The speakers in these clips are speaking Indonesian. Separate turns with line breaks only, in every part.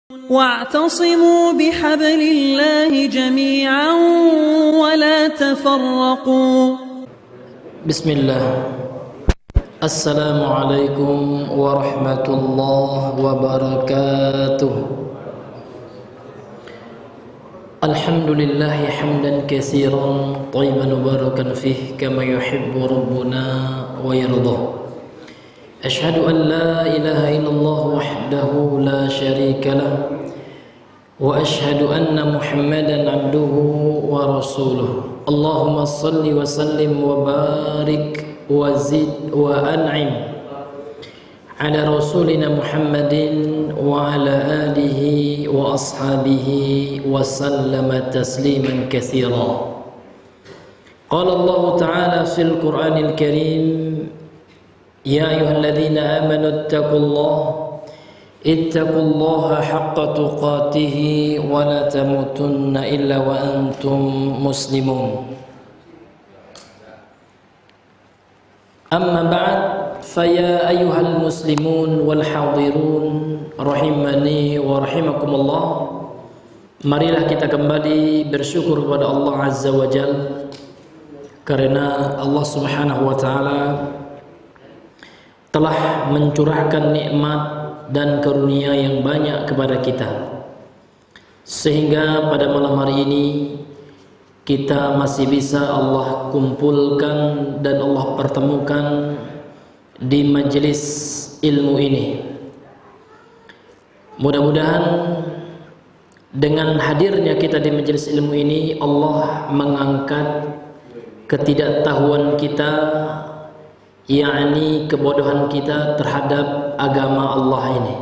واعتصموا بحبل الله جميعا ولا تفرقوا.
بسم الله. السلام عليكم ورحمة الله وبركاته. الحمد لله حمدا كثيرا طيبا مباركا فيه كما يحب ربنا ويرضى. أشهد أن لا إله إلا الله وحده لا شريك له وأشهد أن محمدا عبده ورسوله. اللهم صل وسلم وبارك وزد وأنعم على رسولنا محمد وعلى آله وأصحابه وسلم تسليما كثيرا. قال الله تعالى في القرآن الكريم: يا أيها الذين آمنوا اتقوا الله حق تقاته ولا تموتن إلا وأنتم مسلمون. أما بعد فيا أيها المسلمون والحاضرون rahimani wa rahimakumullah. Marilah kita kembali bersyukur kepada Allah Azza wa Jalla, karena Allah Subhanahu wa taala telah mencurahkan nikmat dan karunia yang banyak kepada kita, sehingga pada malam hari ini kita masih bisa Allah kumpulkan dan Allah pertemukan di majelis ilmu ini. Mudah-mudahan dengan hadirnya kita di majelis ilmu ini, Allah mengangkat ketidaktahuan kita, yakni kebodohan kita terhadap agama Allah ini.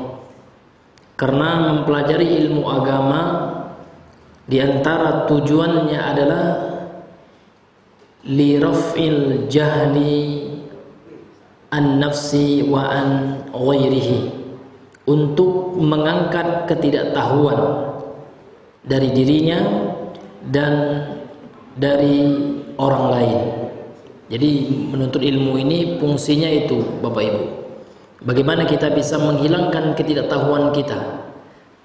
Karena mempelajari ilmu agama di antara tujuannya adalah li raf'il jahli an nafsi wa an ghairihi, untuk mengangkat ketidaktahuan dari dirinya dan dari orang lain. Jadi menuntut ilmu ini fungsinya itu, Bapak Ibu, bagaimana kita bisa menghilangkan ketidaktahuan kita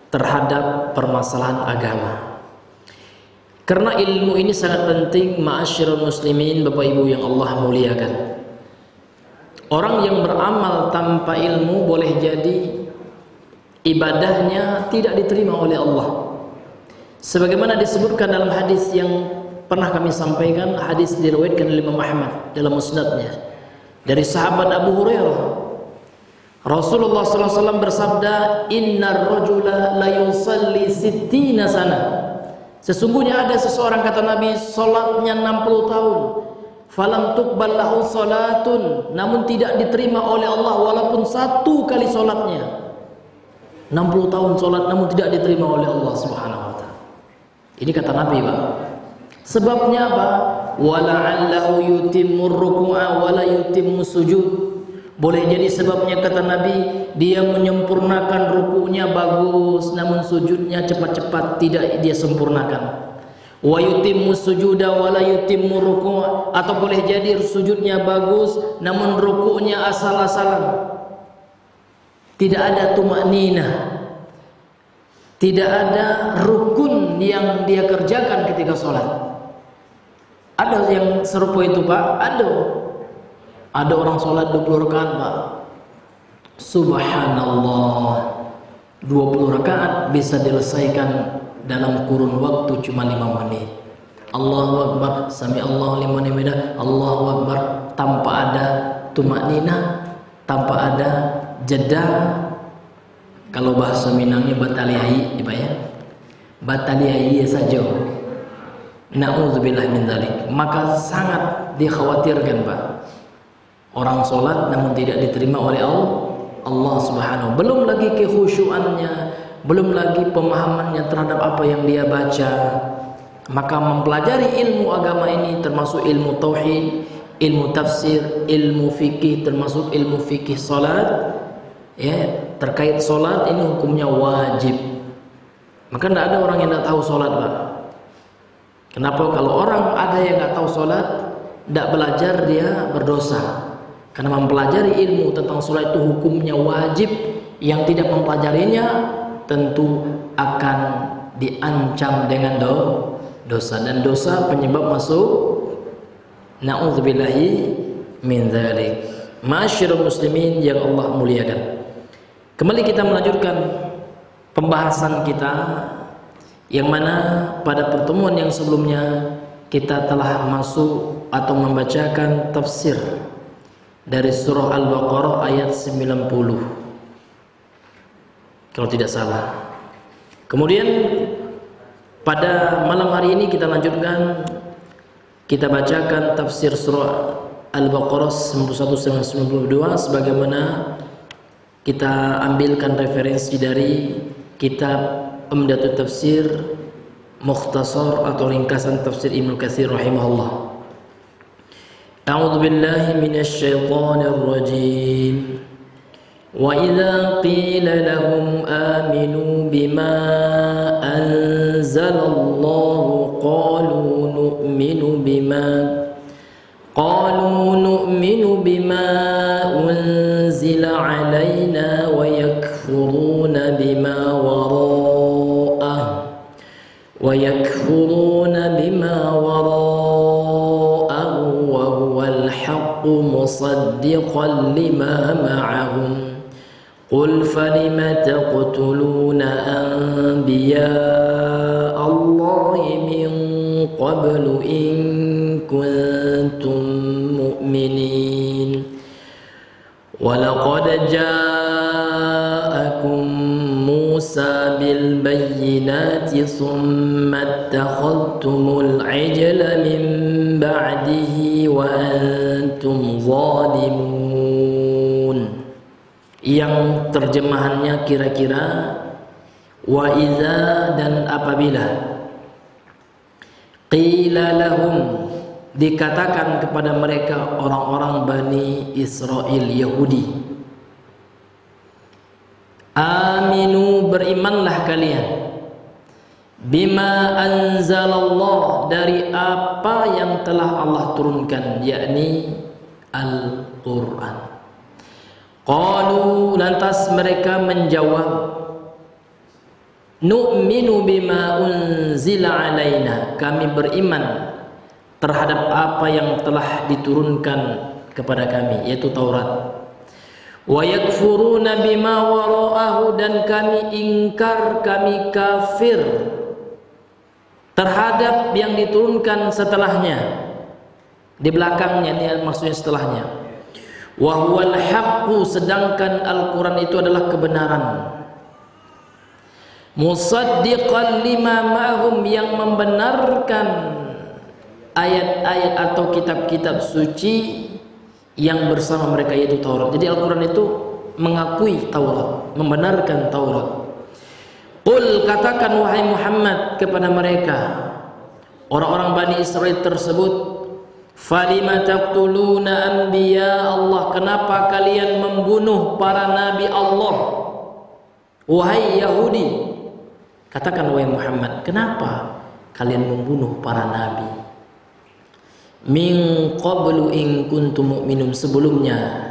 terhadap permasalahan agama. Karena ilmu ini sangat penting, ma'asyiral muslimin, Bapak Ibu yang Allah muliakan. Orang yang beramal tanpa ilmu boleh jadi ibadahnya tidak diterima oleh Allah. Sebagaimana disebutkan dalam hadis yang pernah kami sampaikan, hadis diriwayatkan oleh Imam Ahmad dalam musnadnya dari sahabat Abu Hurairah. Rasulullah SAW bersabda, "Innar rajula la yusalli sittina sana." Sesungguhnya ada seseorang, kata Nabi, salatnya 60 tahun, falam tuqbal lahu salatun, namun tidak diterima oleh Allah walaupun satu kali salatnya. 60 tahun salat namun tidak diterima oleh Allah Subhanahu wa taala. Ini kata Nabi, Pak. Sebabnya apa? Wala'allahu yutimmur ruku'a wa la yutimmus sujud. Boleh jadi sebabnya, kata Nabi, dia menyempurnakan ruku'nya bagus namun sujudnya cepat-cepat tidak dia sempurnakan. Wa yutimmus sujuda wa la yutimmur ruku', atau boleh jadi sujudnya bagus namun ruku'nya asal-asalan. Tidak ada tumakninah, tidak ada rukun yang dia kerjakan ketika sholat. Ada yang serupa itu, Pak. Ada orang sholat 20 rakaat, Pak. Subhanallah, 20 rakaat bisa diselesaikan dalam kurun waktu cuma 5 menit. Allahu Akbar, sami Allahu liman hamidah, Allahu Akbar, tanpa ada tumakninah, tanpa ada jeda. Kalau bahasa Minangnya bataliai, Pak ya, bataliai saja. Na'udzubillah min dzalik. Maka sangat dikhawatirkan, Pak, orang sholat namun tidak diterima oleh Allah Subhanahu. Belum lagi kekhusyuannya, belum lagi pemahamannya terhadap apa yang dia baca. Maka mempelajari ilmu agama ini termasuk ilmu tauhid, ilmu tafsir, ilmu fikih, termasuk ilmu fikih salat, ya, terkait salat ini hukumnya wajib. Maka tidak ada orang yang tidak tahu salat, Pak. Kenapa? Kalau orang ada yang tidak tahu salat, tidak belajar, dia berdosa. Karena mempelajari ilmu tentang salat itu hukumnya wajib. Yang tidak mempelajarinya tentu akan diancam dengan dosa, dan dosa penyebab masuk na'udzubillahi min dzalik. Ma'asyiral muslimin yang Allah muliakan, kembali kita melanjutkan pembahasan kita, yang mana pada pertemuan yang sebelumnya kita telah masuk atau membacakan tafsir dari surah Al-Baqarah ayat 90 kalau tidak salah. Kemudian pada malam hari ini kita lanjutkan, kita bacakan tafsir surah Al-Baqarah 91-92 sebagaimana kita ambilkan referensi dari kitab Umdatul Tafsir Mukhtasar atau ringkasan tafsir Ibnu Katsir rahimahullah. A'udzu billahi minasy syaithanir rajim. Wa idza qila lahum aminu bima anzalallahu qalu nu'minu bima unzila alaina wa yakfuruna bima wara'ahu wa huwal haqqu musaddiqan lima ma'ahum qul falima taqtuluna anbiya Allahi min qablu in kuntum mu'minin walaqad ja'akum Musa bil bayyinati thumma ittakhadhtumul ijla min ba'dihi wa antum zalimun, yang terjemahannya kira-kira wa idza, dan apabila qila lahum, dikatakan kepada mereka orang-orang Bani Israel Yahudi, aminu, berimanlah kalian, bima anzalallah, dari apa yang telah Allah turunkan, yakni Al-Quran. Qalu, lantas mereka menjawab, nu'minu bima unzila alaina, kami beriman terhadap apa yang telah diturunkan kepada kami, yaitu Taurat. Wa yakfuruna bima wara'ahu, dan kami ingkar, kami kafir terhadap yang diturunkan setelahnya, di belakangnya, ini maksudnya setelahnya. Wa huwal haqqu, sedangkan Al-Quran itu adalah kebenaran. Musaddiqan lima ma'hum, yang membenarkan ayat-ayat atau kitab-kitab suci yang bersama mereka, yaitu Taurat. Jadi Al-Quran itu mengakui Taurat, membenarkan Taurat. Qul, katakan wahai Muhammad kepada mereka, orang-orang Bani Israel tersebut, falima taqtuluna anbiya Allah, kenapa kalian membunuh para nabi Allah? Wahai Yahudi, katakan wahai Muhammad, kenapa kalian membunuh para nabi? Min qablu in kuntum mu'minun, sebelumnya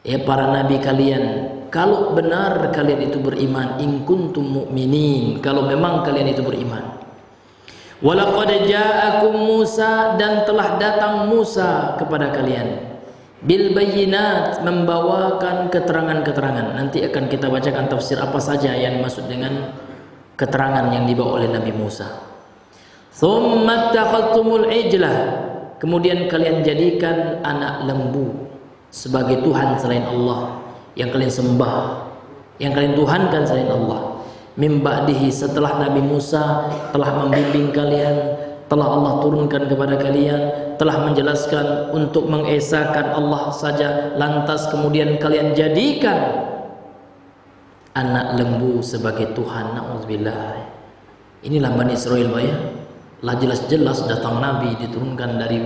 ya para nabi kalian, kalau benar kalian itu beriman, in kuntum mu'minin, kalau memang kalian itu beriman. Walaqad ja'akum Musa, dan telah datang Musa kepada kalian, bil bayyinat, membawakan keterangan-keterangan. Nanti akan kita bacakan tafsir apa saja yang dimaksud dengan keterangan yang dibawa oleh Nabi Musa. Tsumma takhadtumul ijlah, kemudian kalian jadikan anak lembu sebagai Tuhan selain Allah, yang kalian sembah, yang kalian tuhankan selain Allah. Mim ba'dihi, setelah Nabi Musa telah membimbing kalian, telah Allah turunkan kepada kalian, telah menjelaskan untuk mengesahkan Allah saja, lantas kemudian kalian jadikan anak lembu sebagai Tuhan. Na'udzubillah. Inilah Bani Israel, Pak, ya. Lah jelas-jelas datang Nabi diturunkan dari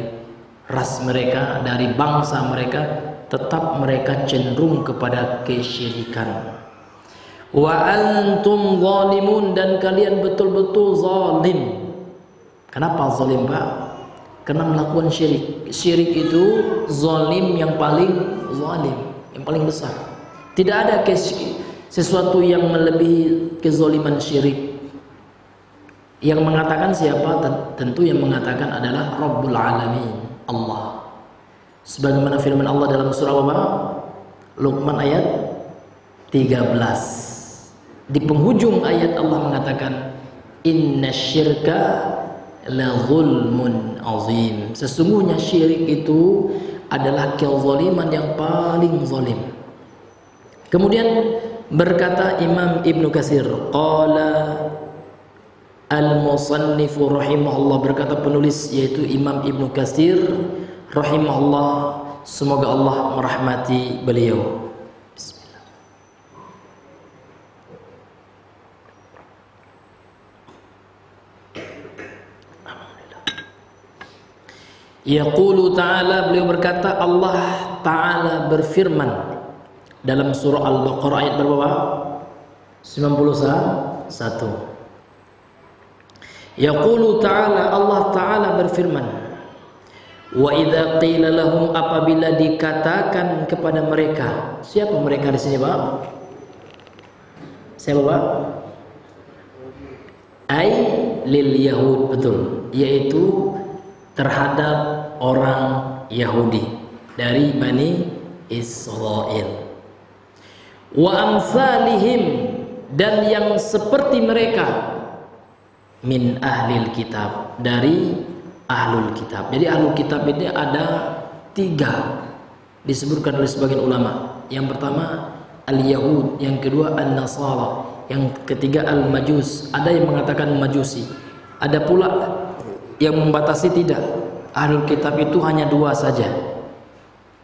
ras mereka, dari bangsa mereka, tetap mereka cenderung kepada kesyirikan. Wa antum zalimun, dan kalian betul-betul zalim. Kenapa zalim, Pak? Karena melakukan syirik. Syirik itu zalim yang paling zalim, yang paling besar. Tidak ada sesuatu yang melebihi kezaliman syirik. Yang mengatakan siapa? Tentu yang mengatakan adalah Rabbul Alamin, Allah. Sebagaimana firman Allah dalam surah apa? Luqman ayat 13. Di penghujung ayat Allah mengatakan innasyirka la zulmun azim. Sesungguhnya syirik itu adalah kezaliman yang paling zalim. Kemudian berkata Imam Ibnu Katsir, qala al-musannifu rahimahullah, berkata penulis yaitu Imam Ibnu Katsir rahimahullah, semoga Allah merahmati beliau. Bismillah. Yaqulu ta'ala, beliau berkata Allah ta'ala berfirman dalam surah Al-Baqarah ayat berapa? 91. Yaqulu ta'ala, Allah ta'ala berfirman, wa idza qila lahum, apabila dikatakan kepada mereka. Siapa mereka di sini, Pak? Siapa, Pak? Ai lil yahud, betul, yaitu terhadap orang Yahudi dari Bani Israel. Wa amsalihim, dan yang seperti mereka, min ahlil kitab, dari ahlul kitab. Jadi ahlul kitab ini ada 3 disebutkan oleh sebagian ulama. Yang pertama al-Yahud, yang kedua an-Nasara, yang ketiga al-Majus. Ada yang mengatakan Majusi, ada pula yang membatasi tidak. Ahlul kitab itu hanya 2 saja,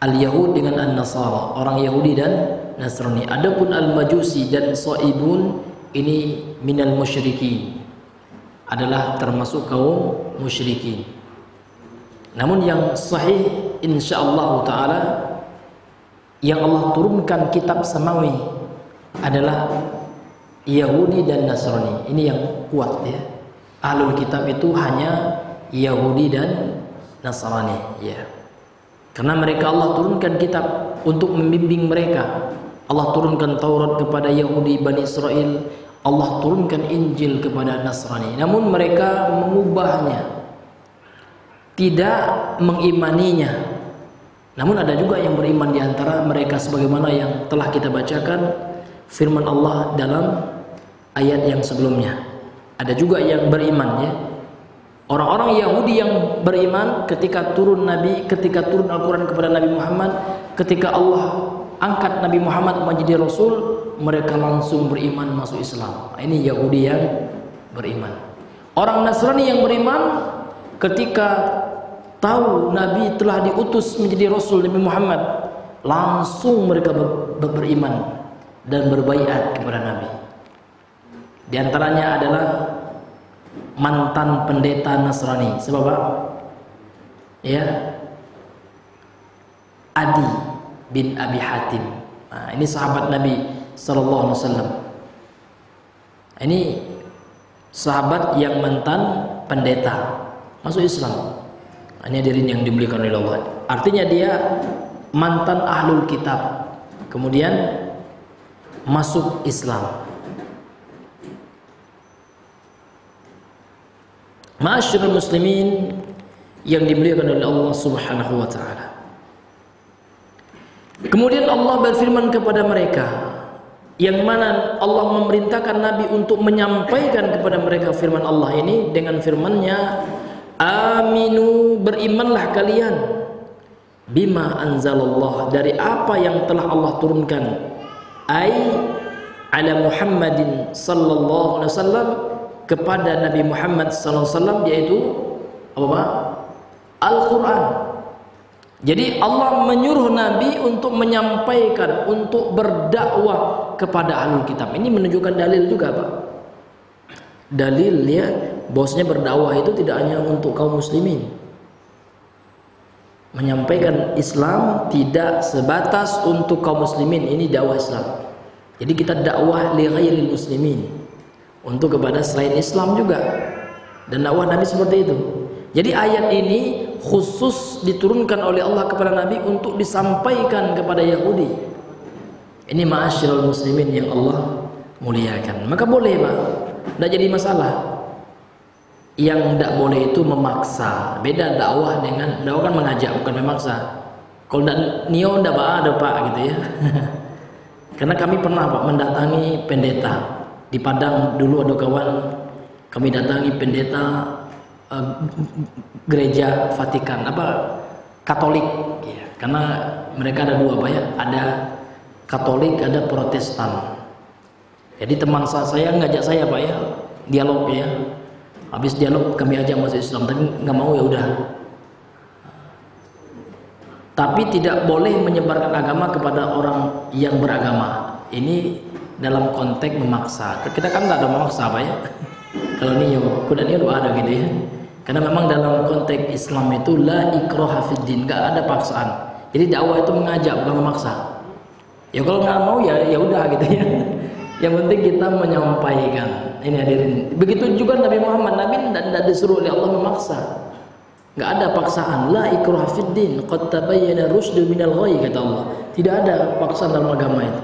al-Yahud dengan an-Nasara, orang Yahudi dan Nasrani. Adapun al-Majusi dan Saibun ini minal musyrikin, adalah termasuk kaum musyrikin. Namun yang sahih insyaallah taala, yang Allah turunkan kitab samawi adalah Yahudi dan Nasrani. Ini yang kuat ya. Ahlul kitab itu hanya Yahudi dan Nasrani ya. Karena mereka Allah turunkan kitab untuk membimbing mereka. Allah turunkan Taurat kepada Yahudi Bani Israel, Allah turunkan Injil kepada Nasrani. Namun mereka mengubahnya, tidak mengimaninya. Namun ada juga yang beriman di antara mereka, sebagaimana yang telah kita bacakan firman Allah dalam ayat yang sebelumnya. Ada juga yang beriman ya. Orang-orang Yahudi yang beriman ketika turun Nabi, ketika turun Al-Quran kepada Nabi Muhammad, ketika Allah angkat Nabi Muhammad menjadi Rasul, mereka langsung beriman masuk Islam. Ini Yahudi yang beriman. Orang Nasrani yang beriman ketika tahu Nabi telah diutus menjadi Rasul Nabi Muhammad, langsung mereka beriman dan berbaiat kepada Nabi. Di antaranya adalah mantan pendeta Nasrani. Siapa, Pak? Ya, Adi bin Abi Hatim. Nah, ini sahabat Nabi sallallahu alaihi wasallam. Ini sahabat yang mantan pendeta masuk Islam. Ini hadirin yang dimuliakan oleh Allah. Artinya dia mantan ahlul kitab, kemudian masuk Islam. Ma'asyiral muslimin yang dimuliakan oleh Allah Subhanahu wa taala. Kemudian Allah berfirman kepada mereka, yang mana Allah memerintahkan Nabi untuk menyampaikan kepada mereka firman Allah ini dengan firman-Nya, aminu, berimanlah kalian, bima anzalallah, dari apa yang telah Allah turunkan, ai ala Muhammadin sallallahu alaihi wasallam, kepada Nabi Muhammad sallallahu alaihi wasallam, yaitu apa? Al-Quran. Jadi Allah menyuruh Nabi untuk menyampaikan, untuk berdakwah kepada ahlul kitab. Ini menunjukkan dalil juga, Pak. Dalil ya, bahwasanya berdakwah itu tidak hanya untuk kaum muslimin. Menyampaikan Islam tidak sebatas untuk kaum muslimin, ini dakwah Islam. Jadi kita dakwah li ghairil muslimin, untuk kepada selain Islam juga. Dan dakwah Nabi seperti itu. Jadi ayat ini khusus diturunkan oleh Allah kepada Nabi untuk disampaikan kepada Yahudi. Ini ma'asyiral muslimin yang Allah muliakan. Maka boleh Pak, tidak jadi masalah. Yang tidak boleh itu memaksa. Beda dakwah dengan dakwah kan mengajak, bukan memaksa. Kalau tidak nio tidak ada Pak gitu ya. Karena kami pernah Pak mendatangi pendeta di Padang dulu, ada kawan kami datangi pendeta gereja Vatikan Katolik ya. Karena mereka ada dua Pak ya, ada Katolik, ada Protestan. Jadi teman saya ngajak saya Pak ya, dialog ya. Habis dialog kami ajak masuk Islam, tapi nggak mau ya udah. Tapi tidak boleh menyebarkan agama kepada orang yang beragama. Ini dalam konteks memaksa. Kita kan nggak ada memaksa Pak ya. Kalau niyo, kuda niyo ada gitu ya. Karena memang dalam konteks Islam itu la ikraha fid din, nggak ada paksaan. Jadi dakwah itu mengajak bukan memaksa. Ya kalau nggak mau ya udah gitu ya. Yang penting kita menyampaikan. Ini hadirin. Begitu juga Nabi Muhammad, Nabi tidak disuruh oleh Allah memaksa. Nggak ada paksaan. La ikraha fid din, qad tabayyana rusdu minal ghayy, kata Allah. Tidak ada paksaan dalam agama itu.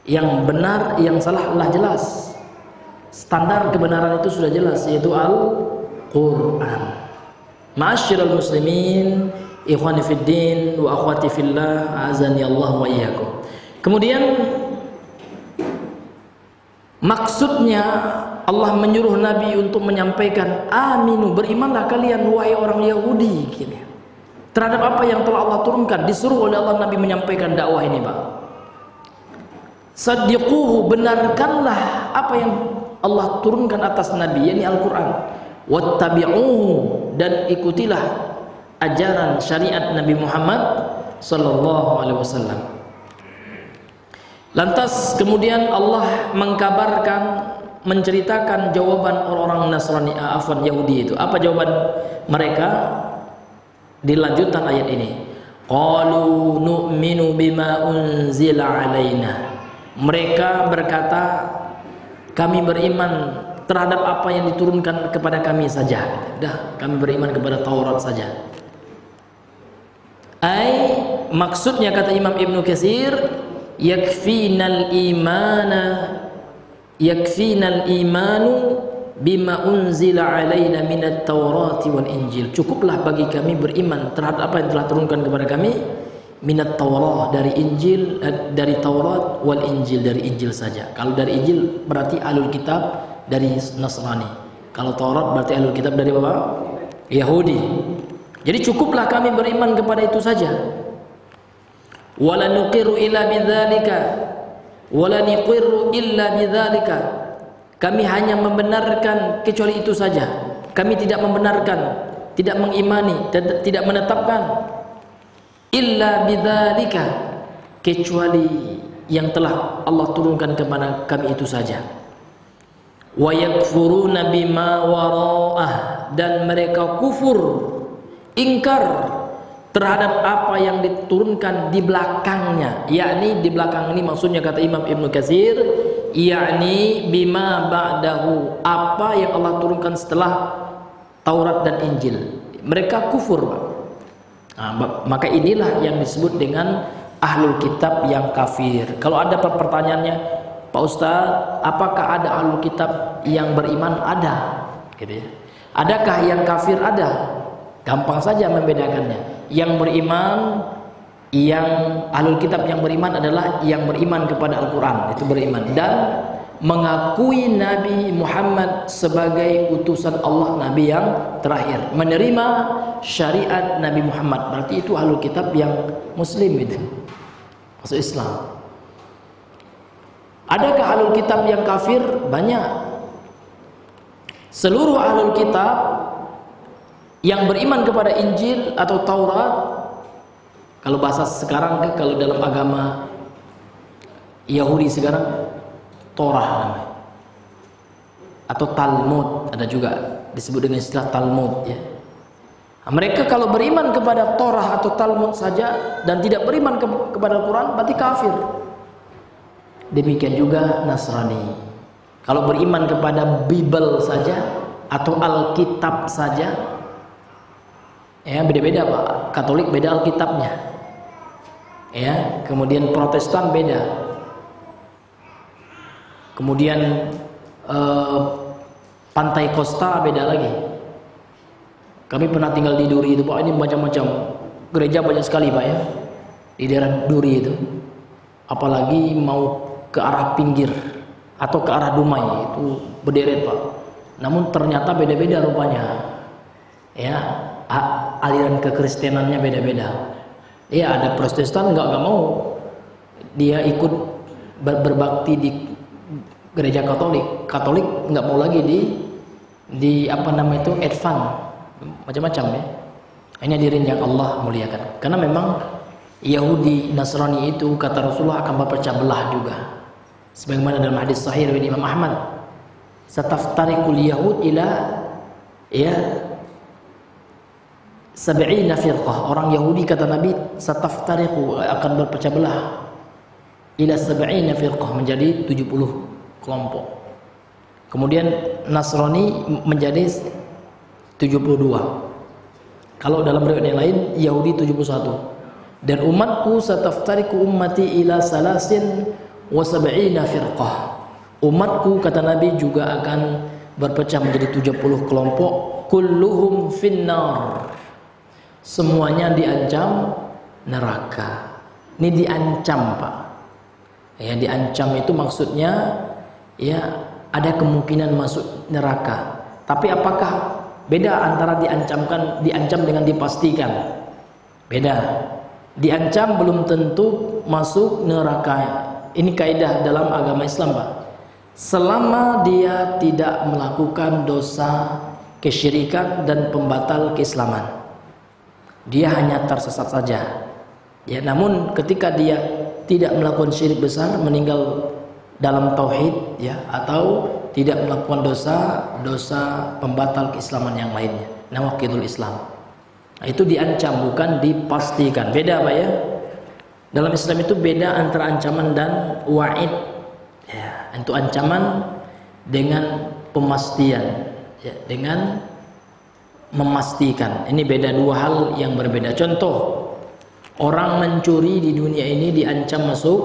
Yang benar, yang salah Allah jelas. Standar kebenaran itu sudah jelas, yaitu Al-Quran. Ma'asyiral muslimin, ikhwani fid din wa akhwati fillah, azani Allah wa iyyakum. Kemudian maksudnya Allah menyuruh Nabi untuk menyampaikan aminu, berimanlah kalian wahai orang Yahudi gitu, terhadap apa yang telah Allah turunkan. Disuruh oleh Allah Nabi menyampaikan dakwah ini Pak. Saddiquhu, benarkanlah apa yang Allah turunkan atas Nabi, yakni Al-Quran. Wattabi'uhu, dan ikutilah ajaran syariat Nabi Muhammad sallallahu alaihi wasallam. Lantas kemudian Allah mengkabarkan, menceritakan jawaban orang-orang Nasrani, Yahudi itu. Apa jawaban mereka? Di lanjutan ayat ini. Qalu nu'minu bima unzila alaina. Mereka berkata, kami beriman terhadap apa yang diturunkan kepada kami saja. Dah, kami beriman kepada Taurat saja. Maksudnya kata Imam Ibnu Katsir, yakfinal imanu bima unzila alaina minat Taurati wal Injil. Cukuplah bagi kami beriman terhadap apa yang telah turunkan kepada kami minat Taurat, dari Injil, dari Taurat, wal Injil, dari Injil saja. Kalau dari Injil berarti ahlul kitab dari Nasrani. Kalau Taurat berarti ahlul kitab dari apa? Yahudi. Jadi cukuplah kami beriman kepada itu saja. Wala nuqiru illa bidzalika, wala niqiru illa bidzalika. Kami hanya membenarkan kecuali itu saja. Kami tidak membenarkan, tidak mengimani, tidak menetapkan illa bidzalika, kecuali yang telah Allah turunkan kepada kami itu saja. Wa yakfuruna bima wara'ah, dan mereka kufur, ingkar terhadap apa yang diturunkan di belakangnya. Yakni di belakang ini maksudnya kata Imam Ibnu Katsir, yakni bima ba'dahu, apa yang Allah turunkan setelah Taurat dan Injil. Mereka kufur Pak. Nah, maka inilah yang disebut dengan ahlul kitab yang kafir. Kalau ada pertanyaannya, Pak Ustadz, apakah ada ahlul kitab yang beriman? Ada, gitu ya. Adakah yang kafir? Ada. Gampang saja membedakannya. Yang beriman, yang ahlul kitab yang beriman adalah yang beriman kepada Al-Quran, itu beriman, dan mengakui Nabi Muhammad sebagai utusan Allah, Nabi yang terakhir, menerima syariat Nabi Muhammad. Berarti itu ahlul kitab yang muslim, itu masuk Islam. Adakah ahlul kitab yang kafir? Banyak. Seluruh ahlul kitab yang beriman kepada Injil atau Taurat, kalau bahasa sekarang, kalau dalam agama Yahudi sekarang Torah namanya, atau Talmud, ada juga disebut dengan istilah Talmud ya. Nah, mereka kalau beriman kepada Torah atau Talmud saja dan tidak beriman kepada Al-Quran, berarti kafir. Demikian juga Nasrani, kalau beriman kepada Bible saja atau Alkitab saja, ya beda-beda Pak. Katolik beda Alkitabnya. ya. Kemudian Protestan beda. Kemudian Pantai Costa beda lagi. Kami pernah tinggal di Duri itu, Pak. Ini macam-macam gereja banyak sekali, Pak, ya, di daerah Duri itu. Apalagi mau ke arah pinggir atau ke arah Dumai itu berderet, Pak. Namun ternyata beda-beda rupanya, ya, aliran kekristenannya beda-beda. Ya, ada Protestan nggak mau dia ikut berbakti di gereja Katolik nggak mau lagi di apa namanya itu advance, macam-macam ya. Hanya diri yang Allah muliakan. Karena memang Yahudi Nasrani itu kata Rasulullah akan berpecah belah juga. Sebagaimana dalam hadis sahih dari Imam Ahmad, sataftariqul yahud ila ya 70 firqah. Orang Yahudi kata Nabi sataftariqu akan berpecah belah ila 70 firqah, menjadi 70 kelompok. Kemudian Nasrani menjadi 72. Kalau dalam riwayat yang lain Yahudi 71. Dan umatku sataftariqu ummati ila salasin wa 70 firqah. Umatku kata Nabi juga akan berpecah menjadi 70 kelompok. Kulluhum finnar. Semuanya diancam neraka. Ini diancam, Pak. Ya, diancam itu maksudnya ya ada kemungkinan masuk neraka. Tapi apakah beda antara diancam dengan dipastikan? Beda. Diancam belum tentu masuk neraka. Ini kaidah dalam agama Islam, Pak. Selama dia tidak melakukan dosa kesyirikan dan pembatal keislaman, dia hanya tersesat saja. Ya, namun ketika dia tidak melakukan syirik besar, meninggal dalam tauhid, ya, atau tidak melakukan dosa pembatal keislaman yang lainnya, nawaqidul Islam, nah, itu diancam, bukan dipastikan. Beda, Pak, ya. Dalam Islam itu beda antara ancaman dan wa'id. Ya, itu ancaman dengan pemastian, ya, dengan memastikan. Ini beda, dua hal yang berbeda. Contoh, orang mencuri di dunia ini diancam masuk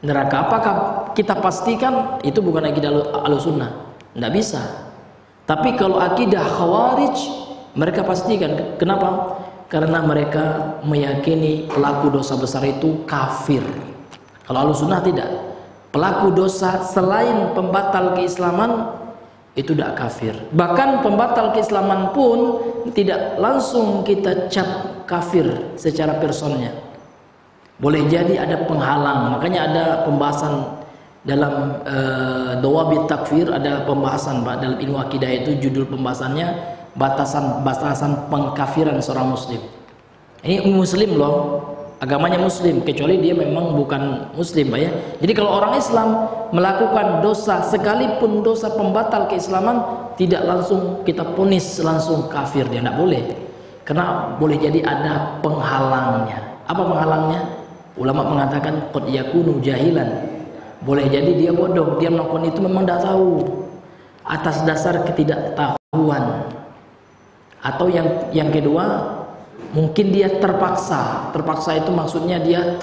neraka. Apakah kita pastikan? Itu bukan akidah Ahlussunnah, tidak bisa. Tapi kalau akidah Khawarij, mereka pastikan. Kenapa? Karena mereka meyakini pelaku dosa besar itu kafir. Kalau Ahlussunnah tidak. Pelaku dosa selain pembatal keislaman itu tidak kafir. Bahkan pembatal keislaman pun tidak langsung kita cap kafir secara personnya. Boleh jadi ada penghalang. Makanya ada pembahasan dalam Dawabit Takfir, ada pembahasan, Pak, dalam ilmu akidah itu judul pembahasannya batasan pengkafiran seorang muslim. Ini muslim loh, agamanya muslim, kecuali dia memang bukan muslim, Pak, ya. Jadi kalau orang Islam melakukan dosa sekalipun dosa pembatal keislaman, tidak langsung kita vonis langsung kafir, dia tidak boleh. Karena boleh jadi ada penghalangnya. Apa penghalangnya? Ulama mengatakan qad yakunu jahilan. Boleh jadi dia bodoh, dia melakukan itu memang tidak tahu, atas dasar ketidaktahuan. Atau yang kedua, mungkin dia terpaksa. Terpaksa itu maksudnya dia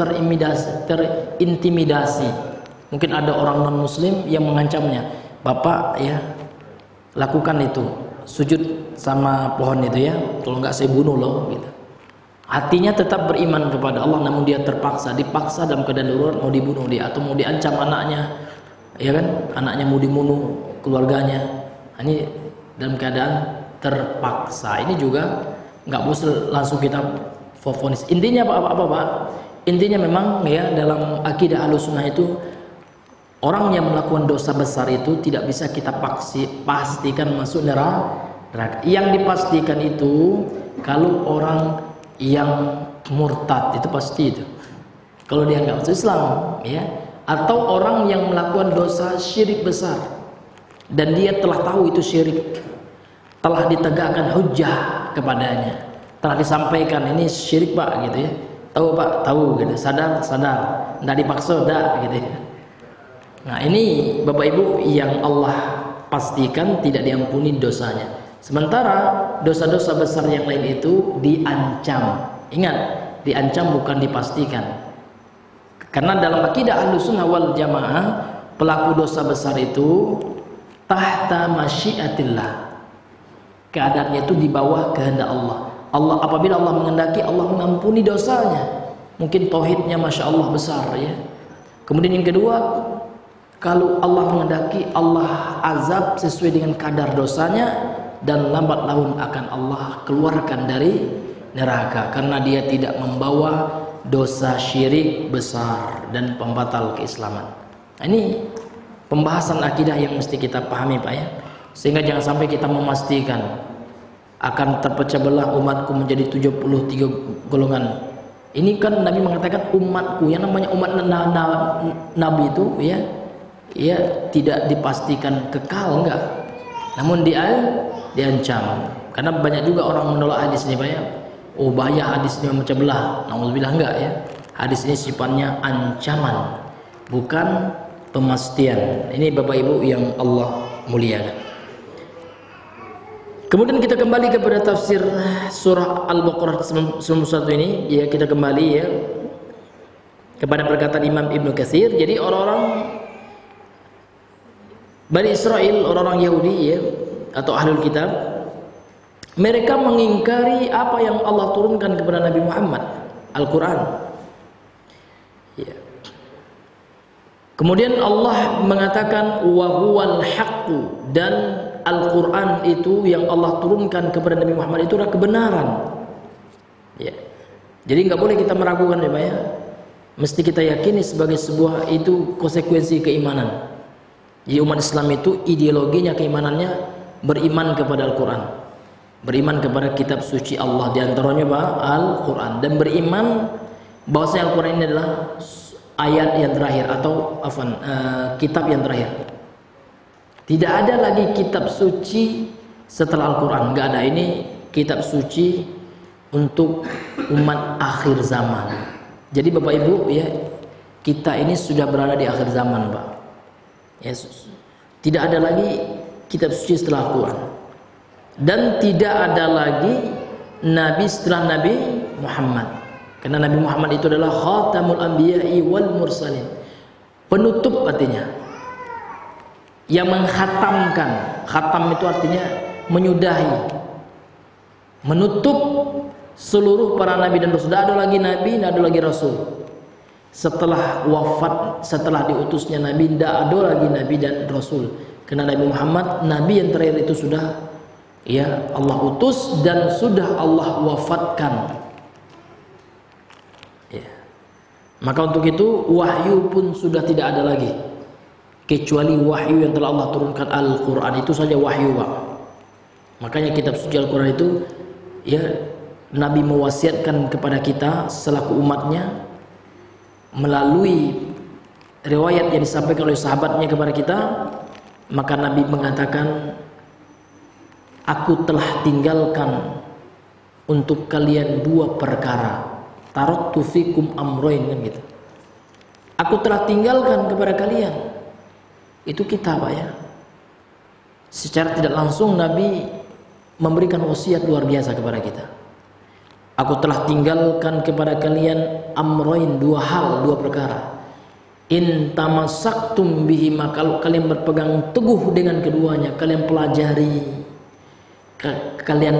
terintimidasi. Mungkin ada orang non muslim yang mengancamnya, "Bapak, ya, lakukan itu, sujud sama pohon itu, ya, kalau nggak saya bunuh loh," gitu. Hatinya tetap beriman kepada Allah, namun dia dipaksa dalam keadaan darurat, mau dibunuh dia atau mau diancam anaknya, ya kan, anaknya mau dibunuh, keluarganya. Ini dalam keadaan terpaksa. Ini juga nggak boleh langsung kita vonis. Intinya apa, Pak? Intinya memang, ya, dalam akidah Ahlussunnah itu orang yang melakukan dosa besar itu tidak bisa kita pastikan masuk neraka. Yang dipastikan itu kalau orang yang murtad, itu pasti itu. Kalau dia nggak masuk Islam, ya, atau orang yang melakukan dosa syirik besar dan dia telah tahu itu syirik, telah ditegakkan hujjah kepadanya, telah disampaikan ini syirik, Pak, gitu, ya. Tahu, Pak, tahu, gitu. Sadar, nggak dipaksa, dah, gitu, ya. Nah, ini Bapak Ibu yang Allah pastikan tidak diampuni dosanya. Sementara dosa-dosa besar yang lain itu diancam. Ingat, diancam bukan dipastikan. Karena dalam akidah Ahlussunnah wal Jamaah, pelaku dosa besar itu tahta masyiatillah. Keadaannya itu di bawah kehendak Allah. Apabila Allah menghendaki, Allah mengampuni dosanya. Mungkin tauhidnya masya Allah besar ya. Kemudian yang kedua, kalau Allah menghendaki, Allah azab sesuai dengan kadar dosanya, dan lambat laun akan Allah keluarkan dari neraka karena dia tidak membawa dosa syirik besar dan pembatal keislaman. Nah, ini pembahasan akidah yang mesti kita pahami Pak ya, sehingga jangan sampai kita memastikan akan terpecah belah umatku menjadi 73 golongan. Ini kan Nabi mengatakan umatku, yang namanya umat Nabi itu ya tidak dipastikan kekal, enggak, namun diancam. Karena banyak juga orang menolak hadis ini Pak ya. Oh bahaya hadis ini memecah belah. Nauzubillah, enggak ya. Hadis ini sifatnya ancaman, bukan pemastian. Ini Bapak Ibu yang Allah muliakan. Kemudian kita kembali kepada tafsir surah Al-Baqarah 91 ini ya, kita kembali ya kepada perkataan Imam Ibnu Katsir. Jadi orang-orang Bani Israel, orang-orang Yahudi ya, atau Ahlul Kitab, mereka mengingkari apa yang Allah turunkan kepada Nabi Muhammad, Al-Quran ya. Kemudian Allah mengatakan wa huwal haqqu, dan Al-Quran itu yang Allah turunkan kepada Nabi Muhammad itu adalah kebenaran ya. Jadi nggak boleh kita meragukan ya Pak ya, mesti kita yakini sebagai sebuah itu konsekuensi keimanan. Jadi umat Islam itu ideologinya, keimanannya beriman kepada Al-Quran, beriman kepada kitab suci Allah, diantaranya Al-Quran, dan beriman bahwasanya Al-Quran ini adalah ayat yang terakhir atau kitab yang terakhir. Tidak ada lagi kitab suci setelah Al-Quran, nggak ada. Ini kitab suci untuk umat akhir zaman. Jadi Bapak Ibu ya, kita ini sudah berada di akhir zaman Pak. Yesus. Tidak ada lagi kitab suci setelah Al-Quran, dan tidak ada lagi nabi setelah Nabi Muhammad, karena Nabi Muhammad itu adalah khatamul anbiya'i wal mursalin, penutup artinya, yang menghatamkan. Khatam itu artinya menyudahi, menutup seluruh para nabi dan rasul. Tidak ada lagi nabi, tidak ada lagi rasul setelah wafat, setelah diutusnya Nabi, tidak ada lagi Nabi dan Rasul. Karena Nabi Muhammad, Nabi yang terakhir itu sudah ya Allah utus dan sudah Allah wafatkan ya. Maka untuk itu wahyu pun sudah tidak ada lagi, kecuali wahyu yang telah Allah turunkan, Al-Quran itu saja wahyu Pak. Makanya kitab suci Al-Quran itu ya, Nabi mewasiatkan kepada kita selaku umatnya melalui riwayat yang disampaikan oleh sahabatnya kepada kita. Maka Nabi mengatakan, aku telah tinggalkan untuk kalian dua perkara, taraktu fikum amroin, kan gitu. Aku telah tinggalkan kepada kalian, itu kita Pak ya. Secara tidak langsung Nabi memberikan wasiat luar biasa kepada kita. Aku telah tinggalkan kepada kalian amroin, dua hal, dua perkara. In tamassaktum bihi, maka kalau kalian berpegang teguh dengan keduanya, kalian pelajari, kalian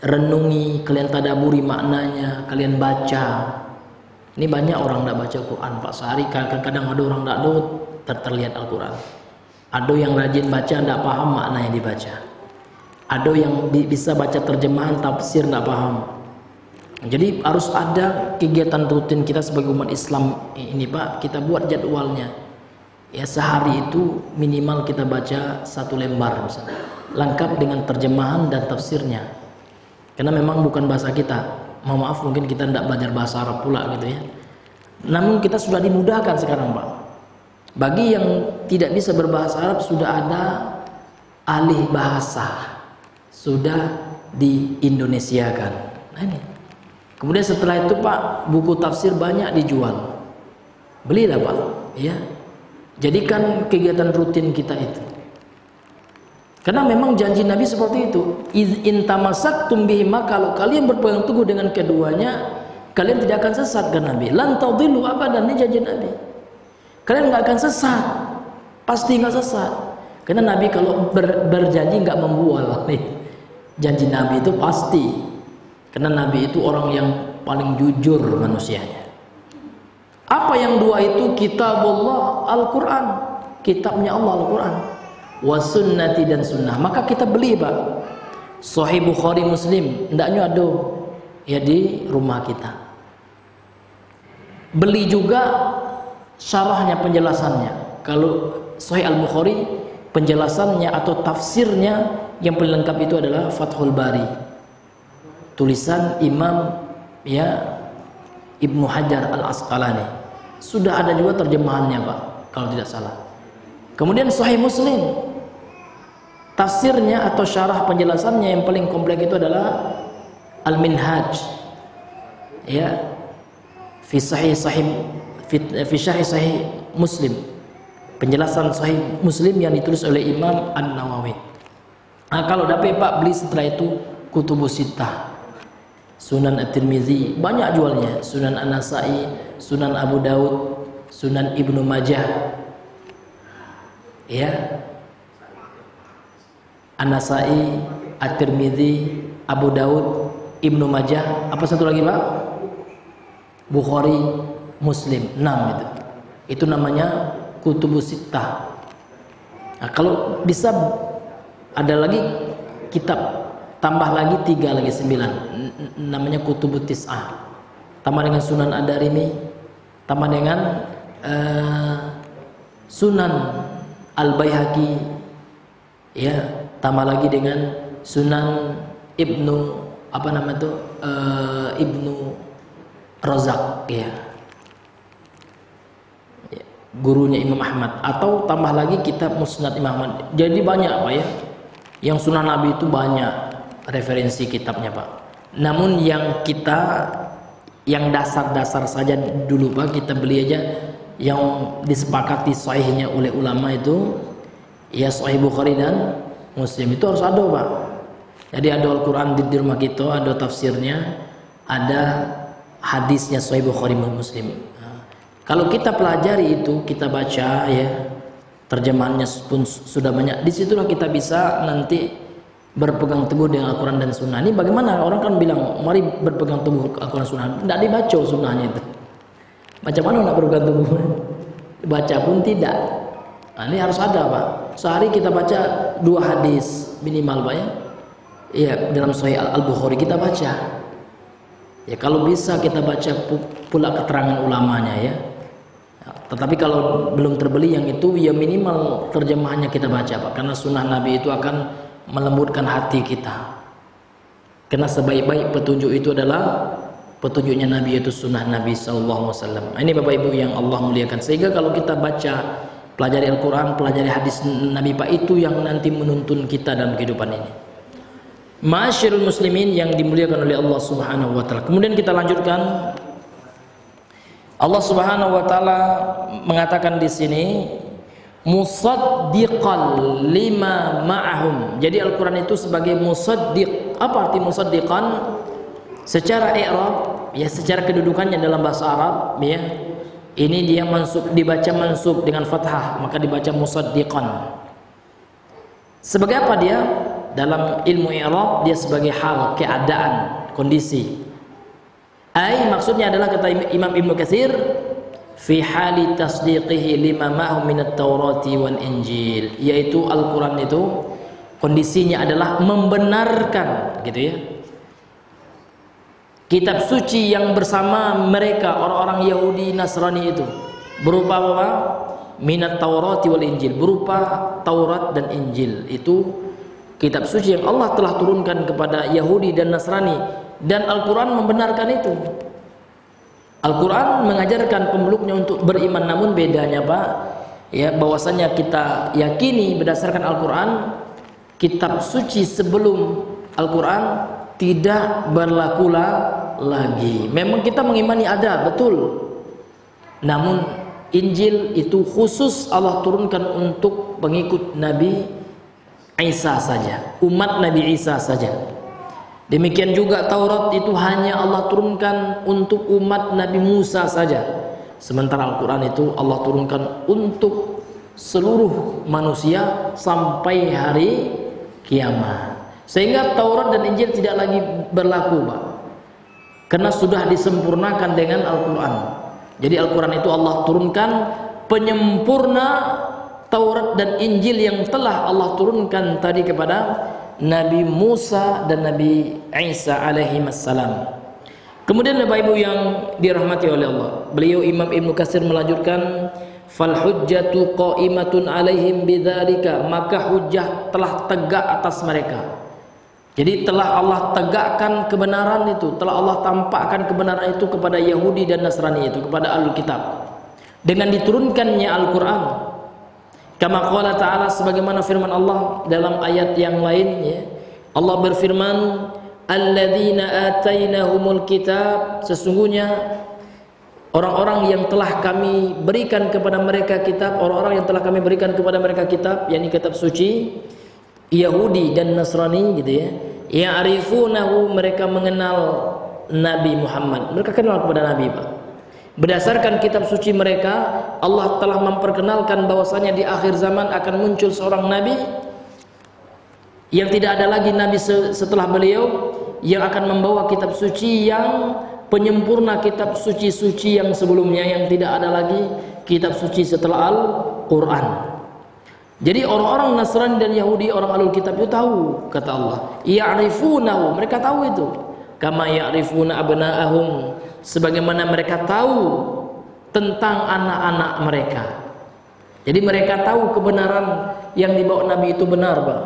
renungi, kalian tadaburi maknanya, kalian baca. Ini banyak orang tidak baca Quran Pak. Sehari kadang-kadang ada orang tidak terlihat Al-Quran. Ada yang rajin baca, tidak paham makna yang dibaca. Ada yang bisa baca terjemahan tafsir, tidak paham. Jadi harus ada kegiatan rutin kita sebagai umat Islam ini Pak. Kita buat jadwalnya ya, sehari itu minimal kita baca 1 lembar misalnya, lengkap dengan terjemahan dan tafsirnya. Karena memang bukan bahasa kita, mohon maaf, mungkin kita tidak belajar bahasa Arab pula gitu ya. Namun kita sudah dimudahkan sekarang Pak. Bagi yang tidak bisa berbahasa Arab, sudah ada ahli bahasa, sudah di Indonesiakan. Nah ini. Kemudian setelah itu Pak, buku tafsir banyak dijual. Belilah Pak ya. Jadikan kegiatan rutin kita itu. Karena memang janji Nabi seperti itu. In tamassaktum bihi, kalau kalian berpegang teguh dengan keduanya, Kalian tidak akan sesat, kan Nabi. Lan tadillu abadan, ini janji Nabi. Kalian nggak akan sesat, pasti nggak sesat. Karena Nabi kalau berjanji nggak membual. Nih, janji Nabi itu pasti. Karena Nabi itu orang yang paling jujur manusianya. Apa yang dua itu? Kitabullah, Al-Quran, kitabnya Allah, Al-Quran, wasunnati, dan sunnah. Maka kita beli, Pak, Sahih Bukhari Muslim, hendaknya ada ya di rumah kita. Beli juga syarahnya, penjelasannya. Kalau Sahih Al-Bukhari, penjelasannya atau tafsirnya yang paling lengkap itu adalah Fathul Bari, tulisan Imam ya Ibnu Hajar Al-Asqalani. Sudah ada juga terjemahannya, Pak, kalau tidak salah. Kemudian Sahih Muslim, tafsirnya atau syarah penjelasannya yang paling kompleks itu adalah Al-Minhaj ya fi syarh Sahih Muslim, penjelasan Sahih Muslim yang ditulis oleh Imam An-Nawawi. Nah, kalau dapat, Pak, beli setelah itu Kutubus Sittah, Sunan At-Tirmizi, banyak jualnya, Sunan An-Nasa'i, Sunan Abu Daud, Sunan Ibnu Majah ya, An-Nasa'i, At-Tirmizi, Abu Daud, Ibnu Majah, apa satu lagi, Pak? Bukhari, Muslim, 6 itu. Itu namanya Kutubus Sittah. Nah, kalau bisa ada lagi kitab, tambah lagi 3 lagi 9, namanya Kutubut Tis'ah. Tambah dengan Sunan Ad-Darimi, tambah dengan Sunan Al-Baihaqi ya, tambah lagi dengan Sunan Ibnu Ibnu Razak ya, gurunya Imam Ahmad, atau tambah lagi kitab Musnad Imam Ahmad. Jadi banyak, Pak, ya. Yang Sunan Nabi itu banyak referensi kitabnya, Pak. Namun yang dasar-dasar saja dulu, Pak, kita beli aja yang disepakati sahihnya oleh ulama itu ya Sahih Bukhari dan Muslim, itu harus ada, Pak. Jadi ada Al-Quran di rumah kita, ada tafsirnya, ada hadisnya Sahih Bukhari Muslim. Nah, kalau kita pelajari itu, kita baca ya, terjemahannya pun sudah banyak. Disitulah kita bisa nanti berpegang teguh dengan Al-Quran dan Sunnah. Ini bagaimana? Orang kan bilang, mari berpegang teguh Al-Quran dan Sunnah. Tidak dibaca sunnahnya itu. Baca mana nak berpegang teguh? Baca pun tidak. Nah, ini harus ada, Pak. Sehari kita baca 2 hadis minimal, Pak, ya. Iya, dalam Sahih Al-Bukhari kita baca. Ya, kalau bisa kita baca pula keterangan ulamanya ya. Tetapi kalau belum terbeli yang itu, ya minimal terjemahannya kita baca, Pak. Karena sunnah Nabi itu akan melembutkan hati kita. Karena sebaik-baik petunjuk itu adalah petunjuknya Nabi, yaitu sunnah Nabi SAW. Ini Bapak Ibu yang Allah muliakan. Sehingga kalau kita baca, pelajari Al-Quran, pelajari hadis Nabi, Pak, itu yang nanti menuntun kita dalam kehidupan ini. Ma'asyiral muslimin yang dimuliakan oleh Allah Subhanahu wa taala. Kemudian kita lanjutkan. Allah Subhanahu wa taala mengatakan di sini musaddiqan lima ma'ahum. Jadi Al-Qur'an itu sebagai musaddiq. Apa arti musaddiqan? Secara i'rab ya, secara kedudukannya dalam bahasa Arab ya, ini dia dibaca mansub dengan fathah, maka dibaca musaddiqan. Sebagai apa dia? Dalam ilmu i'rab dia sebagai hal, keadaan, kondisi. Maksudnya adalah, kata Imam Ibnu Katsir, fi hali tasdiqihi lima ma'hum minat Taurati wal Injil, yaitu Al-Qur'an itu kondisinya adalah membenarkan gitu ya, kitab suci yang bersama mereka orang-orang Yahudi Nasrani itu, berupa apa? Minat Taurati wal Injil, berupa Taurat dan Injil. Itu kitab suci yang Allah telah turunkan kepada Yahudi dan Nasrani, dan Al-Quran membenarkan itu. Al-Quran mengajarkan pemeluknya untuk beriman, namun bedanya, Pak, ya, bahwasanya kita yakini berdasarkan Al-Quran, kitab suci sebelum Al-Quran tidak berlaku lagi. Memang kita mengimani ada, betul. Namun Injil itu khusus Allah turunkan untuk pengikut Nabi Isa saja, umat Nabi Isa saja. Demikian juga Taurat itu hanya Allah turunkan untuk umat Nabi Musa saja. Sementara Al-Quran itu Allah turunkan untuk seluruh manusia sampai hari kiamat. Sehingga Taurat dan Injil tidak lagi berlaku, Pak. Karena sudah disempurnakan dengan Al-Quran. Jadi Al-Quran itu Allah turunkan penyempurna Taurat dan Injil yang telah Allah turunkan tadi kepada Nabi Musa dan Nabi Isa alaihissalam. Kemudian Bapak Ibu yang dirahmati oleh Allah, beliau Imam Ibnu Katsir melanjutkan, fal hujjatu qa'imatun alaihim bidzalika, maka hujjah telah tegak atas mereka. Jadi telah Allah tegakkan kebenaran itu, telah Allah tampakkan kebenaran itu kepada Yahudi dan Nasrani itu, kepada Ahlul Kitab, dengan diturunkannya Al-Quran. Kama qala ta'ala, sebagaimana firman Allah dalam ayat yang lain, ya. Allah berfirman, alladzina atainahumul kitab, sesungguhnya orang-orang yang telah kami berikan kepada mereka kitab, orang-orang yang telah kami berikan kepada mereka kitab, yakni kitab suci, Yahudi dan Nasrani, gitu ya. Ya'rifunahu, mereka mengenal Nabi Muhammad, mereka kenal kepada Nabi, Pak. Berdasarkan kitab suci mereka, Allah telah memperkenalkan bahwasanya di akhir zaman akan muncul seorang nabi yang tidak ada lagi nabi setelah beliau, yang akan membawa kitab suci yang penyempurna kitab suci-suci yang sebelumnya, yang tidak ada lagi kitab suci setelah Al-Quran. Jadi orang-orang Nasrani dan Yahudi, orang Ahlul Kitab itu tahu, kata Allah, ya'rifunahu, mereka tahu itu, kama ya'rifuna abna'ahum, sebagaimana mereka tahu tentang anak-anak mereka. Jadi mereka tahu kebenaran yang dibawa Nabi itu benar, Pak.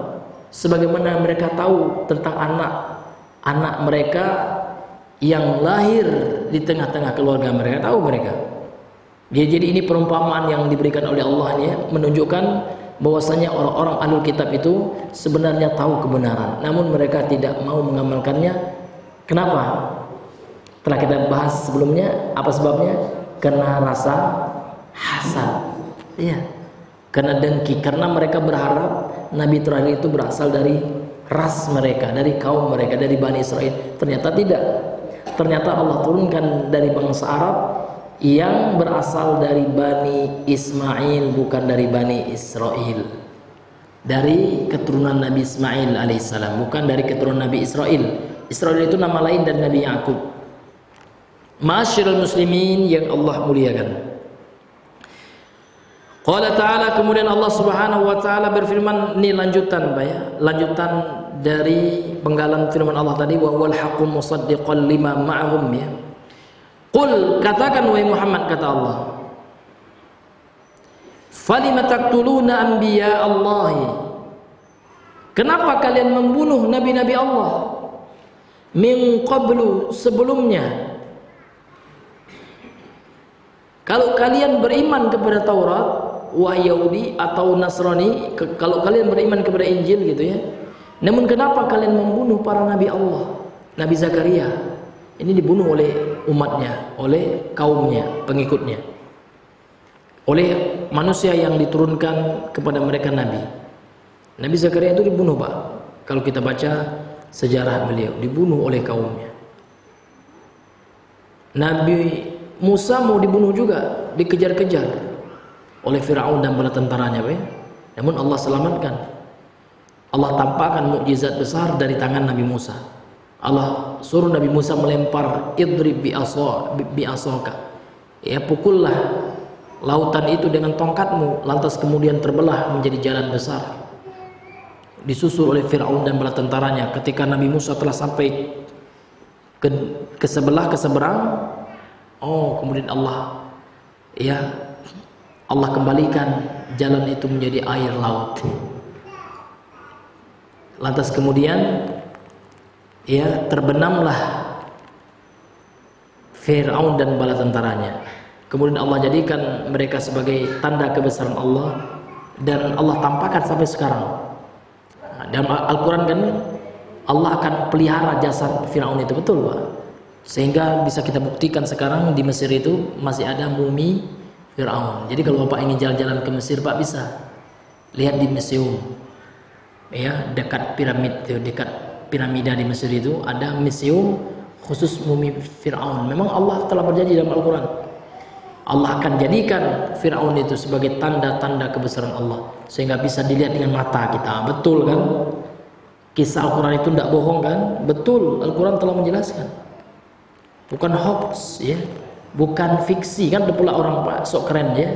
Sebagaimana mereka tahu tentang anak-anak mereka yang lahir di tengah-tengah keluarga mereka, tahu mereka. Jadi ini perumpamaan yang diberikan oleh Allah, ya, menunjukkan bahwasanya orang-orang Ahlul Kitab itu sebenarnya tahu kebenaran, namun mereka tidak mau mengamalkannya. Kenapa? Telah kita bahas sebelumnya, apa sebabnya? Karena rasa hasad, ya, karena dengki, karena mereka berharap Nabi terakhir itu berasal dari ras mereka, dari kaum mereka, dari Bani Israel. Ternyata tidak. Ternyata Allah turunkan dari bangsa Arab yang berasal dari Bani Ismail, bukan dari Bani Israel. Dari keturunan Nabi Ismail alaihissalam, bukan dari keturunan Nabi Israel. Israel itu nama lain dari Nabi Yakub. Ma'asyiral muslimin yang Allah muliakan. Qala ta'ala, kemudian Allah Subhanahu wa taala berfirman, ini lanjutan, Pak, ya, lanjutan dari penggalan firman Allah tadi, wa wal haqqu musaddiqan lima ma'hum, ya. Qul, katakan wahai Muhammad, kata Allah, falima taqtuluna anbiya Allahi, kenapa kalian membunuh nabi-nabi Allah, min qablu, sebelumnya. Kalau kalian beriman kepada Taurat, wahai Yahudi atau Nasrani, kalau kalian beriman kepada Injil, gitu ya, namun kenapa kalian membunuh para nabi Allah? Nabi Zakaria ini dibunuh oleh umatnya, oleh kaumnya, pengikutnya, oleh manusia yang diturunkan kepada mereka nabi. Nabi Zakaria itu dibunuh, Pak. Kalau kita baca sejarah beliau, dibunuh oleh kaumnya. Nabi Musa mau dibunuh juga, dikejar-kejar oleh Firaun dan bala tentaranya, Pak. Namun Allah selamatkan. Allah tampakkan mukjizat besar dari tangan Nabi Musa. Allah suruh Nabi Musa melempar, idrib bi'asaka, ya, pukullah lautan itu dengan tongkatmu, lantas kemudian terbelah menjadi jalan besar, disusul oleh Firaun dan bala tentaranya. Ketika Nabi Musa telah sampai ke seberang, oh, kemudian Allah, ya, Allah kembalikan jalan itu menjadi air laut. Lantas kemudian, ya, terbenamlah Firaun dan bala tentaranya. Kemudian Allah jadikan mereka sebagai tanda kebesaran Allah, dan Allah tampakkan sampai sekarang. Dalam Al-Quran kan Allah akan pelihara jasad Firaun itu, betul, Pak? Sehingga bisa kita buktikan sekarang di Mesir itu masih ada mumi Firaun. Jadi kalau Bapak ingin jalan-jalan ke Mesir, Pak, bisa lihat di museum, ya, dekat piramid, dekat piramida di Mesir itu ada museum khusus mumi Fir'aun. Memang Allah telah berjanji dalam Al-Quran, Allah akan jadikan Fir'aun itu sebagai tanda-tanda kebesaran Allah sehingga bisa dilihat dengan mata kita. Betul kan? Kisah Al-Quran itu tidak bohong kan? Betul, Al-Quran telah menjelaskan. Bukan hoax ya, bukan fiksi. Kan ada pula orang Pak sok keren ya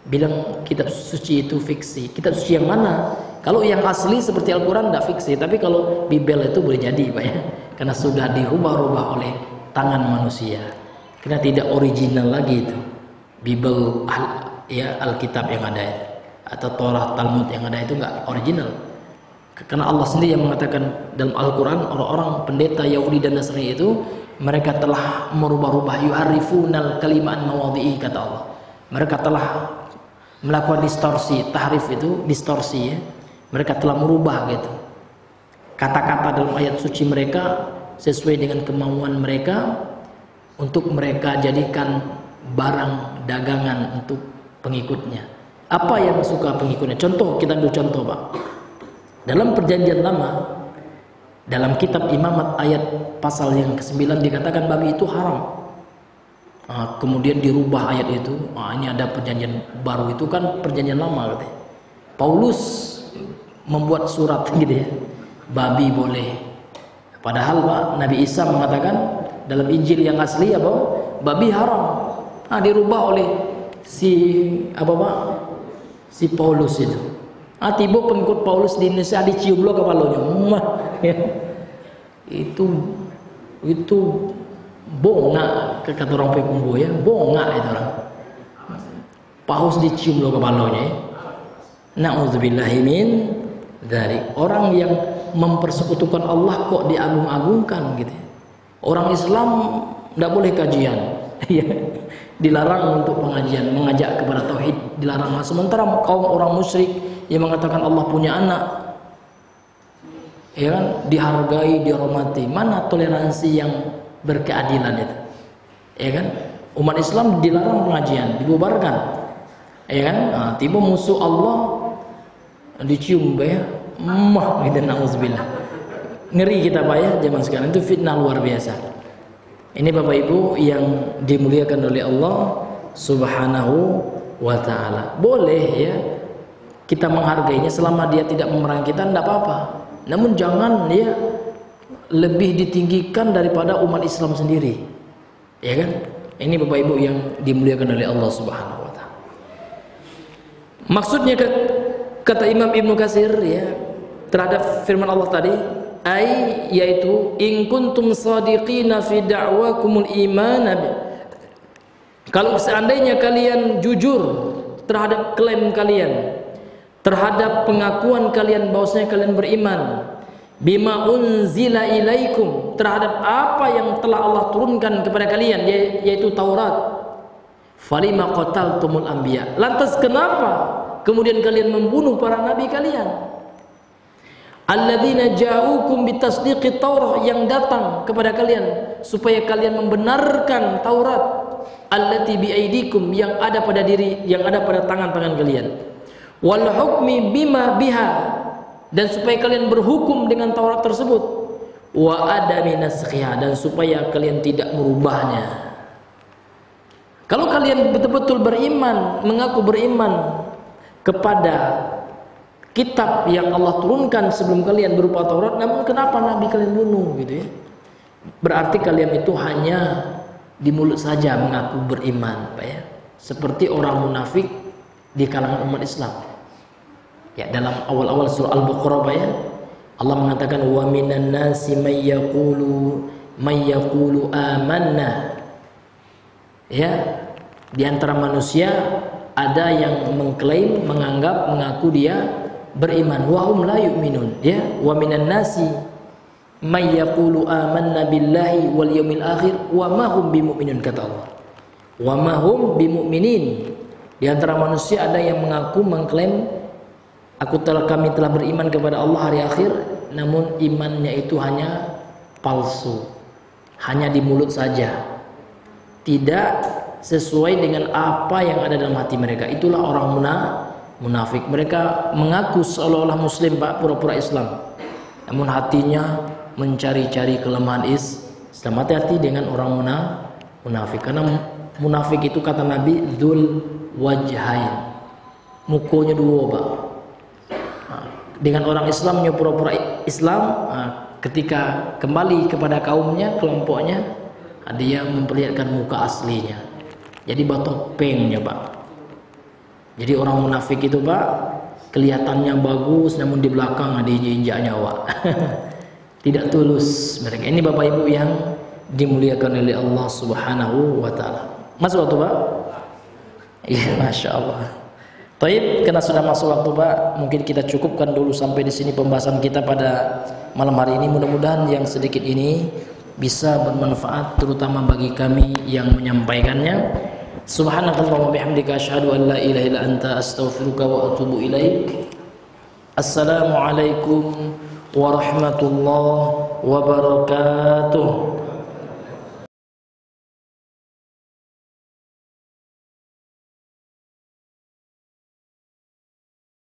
bilang kitab suci itu fiksi. Kitab suci yang mana? Kalau yang asli seperti Al-Quran tidak fiksi, tapi kalau Bible itu boleh jadi Pak ya, karena sudah dirubah-rubah oleh tangan manusia, karena tidak original lagi itu Bible ya, Alkitab yang ada itu, atau Torah Talmud yang ada itu nggak original, karena Allah sendiri yang mengatakan dalam Al-Quran orang-orang pendeta Yahudi dan Nasrani itu mereka telah merubah-rubah, yuharrifunal kaliman mawadhi'i, kata Allah, mereka telah melakukan distorsi, tahrif itu distorsi ya. Mereka telah merubah gitu kata-kata dalam ayat suci mereka sesuai dengan kemauan mereka untuk mereka jadikan barang dagangan untuk pengikutnya. Apa yang suka pengikutnya? Contoh, kita ambil contoh Pak. Dalam perjanjian lama, dalam kitab Imamat ayat pasal yang ke-9 dikatakan babi itu haram. Kemudian dirubah ayat itu. Ini ada perjanjian baru, itu kan perjanjian lama katanya. Paulus membuat surat gitu ya, babi boleh. Padahal Pak, Nabi Isa mengatakan dalam Injil yang asli apa? Babi haram. Dirubah oleh si apa Pak? Si Paulus itu. Tiba pengikut Paulus di Indonesia dicium lo kepalanya. Ya. Itu bongak, kata orang Pekumbo ya, bongak itu orang. Paus dicium lo kepalanya. Na'udzubillahi min dari orang yang mempersekutukan Allah kok diagung-agungkan gitu. Orang Islam tidak boleh kajian, dilarang untuk pengajian, mengajak kepada tauhid dilarang. Sementara kaum orang musyrik yang mengatakan Allah punya anak, ya kan, dihargai, dihormati. Mana toleransi yang berkeadilan itu? Ya kan? Umat Islam dilarang pengajian, dibubarkan. Ya kan? Tiba musuh Allah dicium ya, gitu, na'udzubillah. Ngeri kita Pak ya, zaman sekarang itu fitnah luar biasa. Ini Bapak Ibu yang dimuliakan oleh Allah Subhanahu wa ta'ala. Boleh ya kita menghargainya selama dia tidak memerangi kita, tidak apa-apa. Namun jangan ya lebih ditinggikan daripada umat Islam sendiri. Ya kan? Ini Bapak Ibu yang dimuliakan oleh Allah Subhanahu wa ta'ala. Maksudnya kata Imam Ibnu Katsir ya terhadap firman Allah tadi, yaitu in kuntum shadiqina fi da'wakumul iman, kalau seandainya kalian jujur terhadap klaim kalian, terhadap pengakuan kalian bahwasanya kalian beriman, bima unzila ilaikum, terhadap apa yang telah Allah turunkan kepada kalian, yaitu Taurat, falima qataltumul anbiya, lantas kenapa kemudian kalian membunuh para nabi kalian? Alladzina ja'ukum bitasdiqit Taurah, yang datang kepada kalian supaya kalian membenarkan Taurat, allati biaidikum, yang ada pada tangan-tangan kalian, wal hukmi bima biha, dan supaya kalian berhukum dengan Taurat tersebut, wa adami naskhiha, dan supaya kalian tidak merubahnya. Kalau kalian betul-betul beriman, mengaku beriman kepada kitab yang Allah turunkan sebelum kalian berupa Taurat, namun kenapa nabi kalian bunuh gitu ya? Berarti kalian itu hanya di mulut saja mengaku beriman Pak ya, seperti orang munafik di kalangan umat Islam. Ya, dalam awal-awal surah Al-Baqarah Pak ya, Allah mengatakan wa minan nasi may yaqulu amanna. Ya, di antara manusia ada yang mengklaim, mengaku dia beriman, wa hum la yu'minun ya, wa minan nasi may yaqulu amanna billahi wal yawmil akhir wa ma hum bimu'minin, kata Allah. Wa ma hum bimu'minin, di antara manusia ada yang mengaku, mengklaim kami telah beriman kepada Allah hari akhir, namun imannya itu hanya palsu, hanya di mulut saja, tidak sesuai dengan apa yang ada dalam hati mereka. Itulah orang munafik. Mereka mengaku seolah-olah muslim Pak, pura-pura Islam, namun hatinya mencari-cari kelemahan Islam. Hati-hati dengan orang munafik, karena munafik itu kata Nabi dzul wajhain, mukanya dua, Pak. Dengan orang Islamnya pura-pura Islam, ketika kembali kepada kaumnya, kelompoknya, dia memperlihatkan muka aslinya. Jadi batok pengnya, Pak. Jadi orang munafik itu, Pak, kelihatannya bagus, namun di belakang ada injak nyawa. Tidak tulus mereka. Ini Bapak Ibu yang dimuliakan oleh Allah Subhanahu wa taala. Masuk waktu, Pak? Iya, Masya Allah. Taib, karena sudah masuk waktu, Pak, mungkin kita cukupkan dulu sampai di sini pembahasan kita pada malam hari ini. Mudah-mudahan yang sedikit ini bisa bermanfaat, terutama bagi kami yang menyampaikannya. Subhanakallahumma bihamdika asyhadu an la ilaha illa anta astaghfiruka wa atubu ilaik. Assalamualaikum warahmatullahi wabarakatuh.